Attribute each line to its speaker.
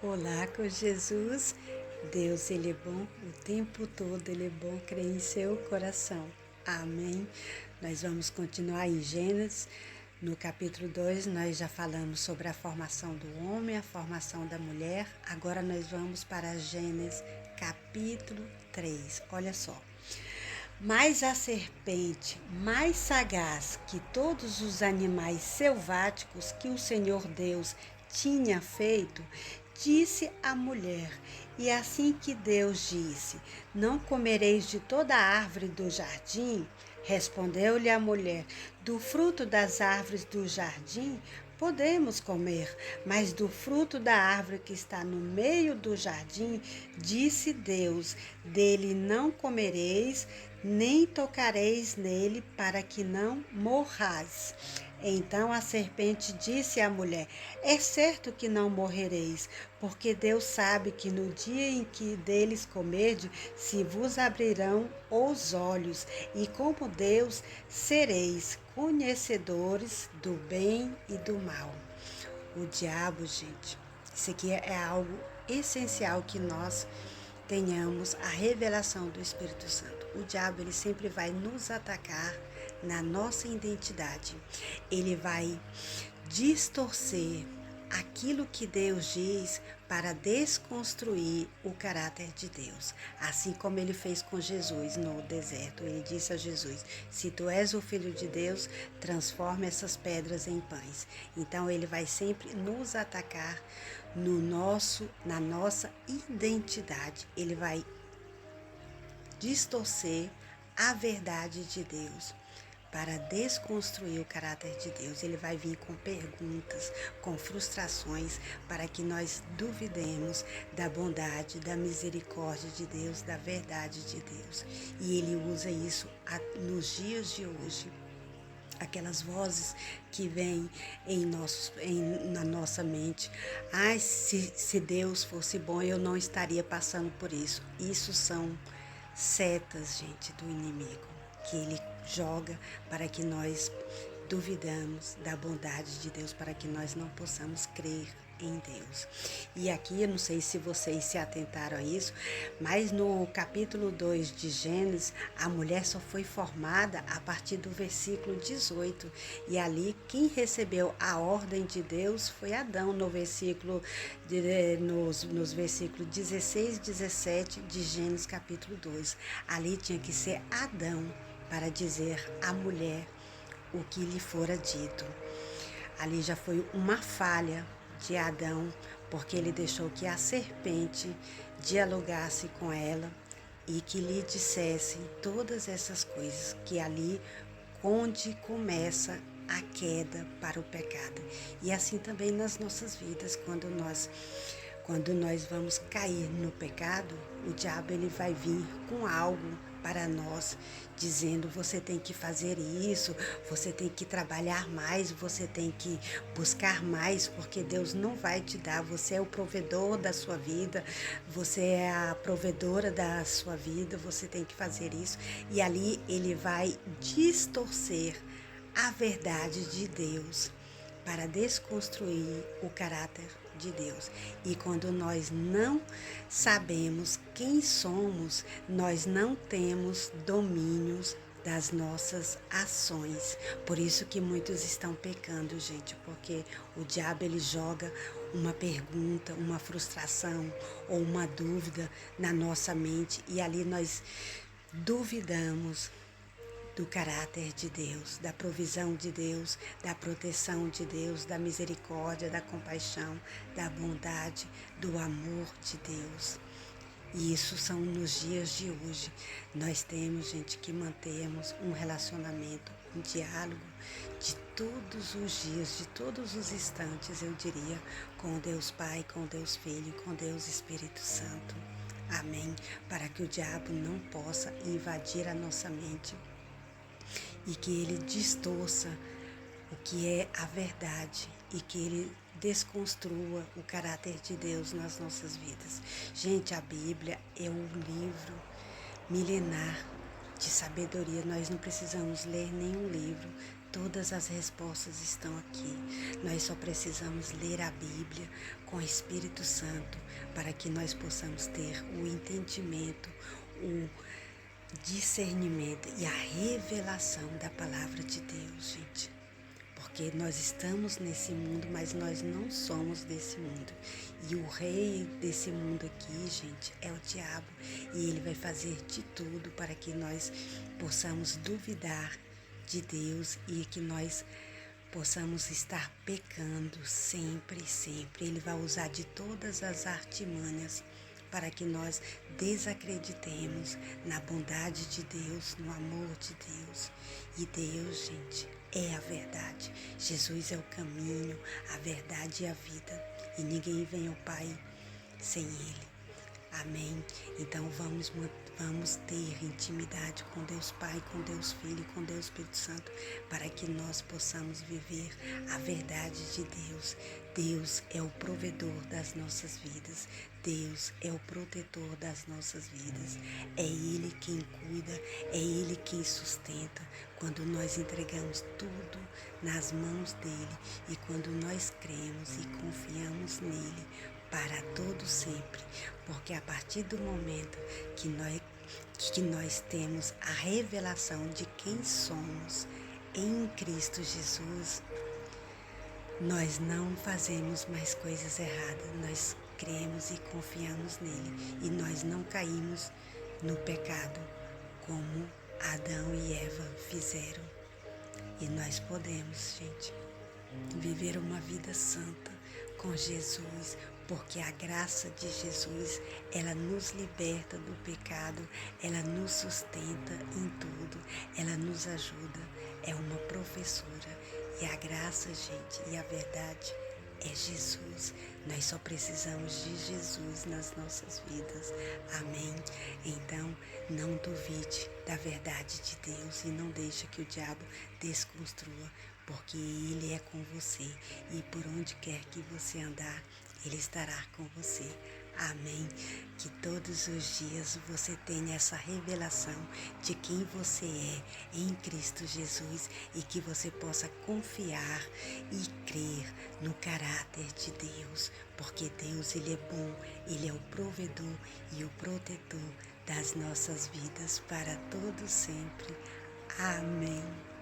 Speaker 1: Olá com Jesus, Deus Ele é bom, o tempo todo Ele é bom, creia em seu coração, amém. Nós vamos continuar em Gênesis, no capítulo 2 nós já falamos sobre a formação do homem, a formação da mulher, agora nós vamos para Gênesis capítulo 3, olha só. Mas a serpente, mais sagaz que todos os animais selváticos que o Senhor Deus tinha feito, disse à mulher, e assim que Deus disse, não comereis de toda a árvore do jardim? Respondeu-lhe a mulher, do fruto das árvores do jardim podemos comer, mas do fruto da árvore que está no meio do jardim, disse Deus, dele não comereis, nem tocareis nele, para que não morrais. Então a serpente disse à mulher, é certo que não morrereis, porque Deus sabe que no dia em que deles comerdes, se vos abrirão os olhos, e como Deus sereis conhecedores do bem e do mal. O diabo, gente, isso aqui é algo essencial que nós tenhamos a revelação do Espírito Santo. O diabo, ele sempre vai nos atacar na nossa identidade. Ele vai distorcer aquilo que Deus diz para desconstruir o caráter de Deus. Assim como ele fez com Jesus no deserto. Ele disse a Jesus, se tu és o Filho de Deus, transforma essas pedras em pães. Então ele vai sempre nos atacar na nossa identidade. Ele vai distorcer a verdade de Deus para desconstruir o caráter de Deus. Ele vai vir com perguntas, com frustrações, para que nós duvidemos da bondade, da misericórdia de Deus, da verdade de Deus. E ele usa isso nos dias de hoje. Aquelas vozes que vêm na nossa mente. Ai, se Deus fosse bom, eu não estaria passando por isso. Isso são setas, gente, do inimigo, que ele joga para que nós duvidamos da bondade de Deus, para que nós não possamos crer em Deus. E aqui, eu não sei se vocês se atentaram a isso, mas no capítulo 2 de Gênesis, a mulher só foi formada a partir do versículo 18. E ali, quem recebeu a ordem de Deus foi Adão, nos versículos 16 e 17 de Gênesis capítulo 2. Ali tinha que ser Adão para dizer à mulher o que lhe fora dito. Ali já foi uma falha de Adão, porque ele deixou que a serpente dialogasse com ela e que lhe dissesse todas essas coisas, que ali onde começa a queda para o pecado. E assim também nas nossas vidas, quando nós vamos cair no pecado, o diabo ele vai vir com algo para nós, dizendo, você tem que fazer isso, você tem que trabalhar mais, você tem que buscar mais, porque Deus não vai te dar, você é o provedor da sua vida, você é a provedora da sua vida, você tem que fazer isso. E ali ele vai distorcer a verdade de Deus para desconstruir o caráter de Deus. E quando nós não sabemos quem somos, nós não temos domínios das nossas ações. Por isso que muitos estão pecando, gente, porque o diabo ele joga uma pergunta, uma frustração ou uma dúvida na nossa mente e ali nós duvidamos do caráter de Deus, da provisão de Deus, da proteção de Deus, da misericórdia, da compaixão, da bondade, do amor de Deus. E isso são nos dias de hoje. Nós temos, gente, que mantermos um relacionamento, um diálogo de todos os dias, de todos os instantes, eu diria, com Deus Pai, com Deus Filho, com Deus Espírito Santo. Amém? Para que o diabo não possa invadir a nossa mente e que ele distorça o que é a verdade e que ele desconstrua o caráter de Deus nas nossas vidas. Gente, a Bíblia é um livro milenar de sabedoria. Nós não precisamos ler nenhum livro. Todas as respostas estão aqui. Nós só precisamos ler a Bíblia com o Espírito Santo para que nós possamos ter o entendimento, o discernimento e a revelação da palavra de Deus, gente. Porque nós estamos nesse mundo, mas nós não somos desse mundo. E o rei desse mundo aqui, gente, é o diabo. E ele vai fazer de tudo para que nós possamos duvidar de Deus e que nós possamos estar pecando sempre, sempre. Ele vai usar de todas as artimanhas para que nós desacreditemos na bondade de Deus, no amor de Deus. E Deus, gente, é a verdade. Jesus é o caminho, a verdade e a vida. E ninguém vem ao Pai sem Ele. Amém? Então vamos ter intimidade com Deus Pai, com Deus Filho e com Deus Espírito Santo, para que nós possamos viver a verdade de Deus. Deus é o provedor das nossas vidas. Deus é o protetor das nossas vidas. É Ele quem cuida, é Ele quem sustenta. Quando nós entregamos tudo nas mãos dEle e quando nós cremos e confiamos nele, para todo sempre, porque a partir do momento que nós temos a revelação de quem somos em Cristo Jesus, nós não fazemos mais coisas erradas, nós cremos e confiamos nele e nós não caímos no pecado como Adão e Eva fizeram. E nós podemos, gente, viver uma vida santa com Jesus, porque a graça de Jesus, ela nos liberta do pecado, ela nos sustenta em tudo, ela nos ajuda, é uma professora. E a graça, gente, e a verdade é Jesus. Nós só precisamos de Jesus nas nossas vidas. Amém? Então, não duvide da verdade de Deus e não deixe que o diabo desconstrua, porque Ele é com você e por onde quer que você andar, Ele estará com você. Amém? Que todos os dias você tenha essa revelação de quem você é em Cristo Jesus e que você possa confiar e crer no caráter de Deus, porque Deus, Ele é bom, Ele é o provedor e o protetor das nossas vidas para todo sempre. Amém.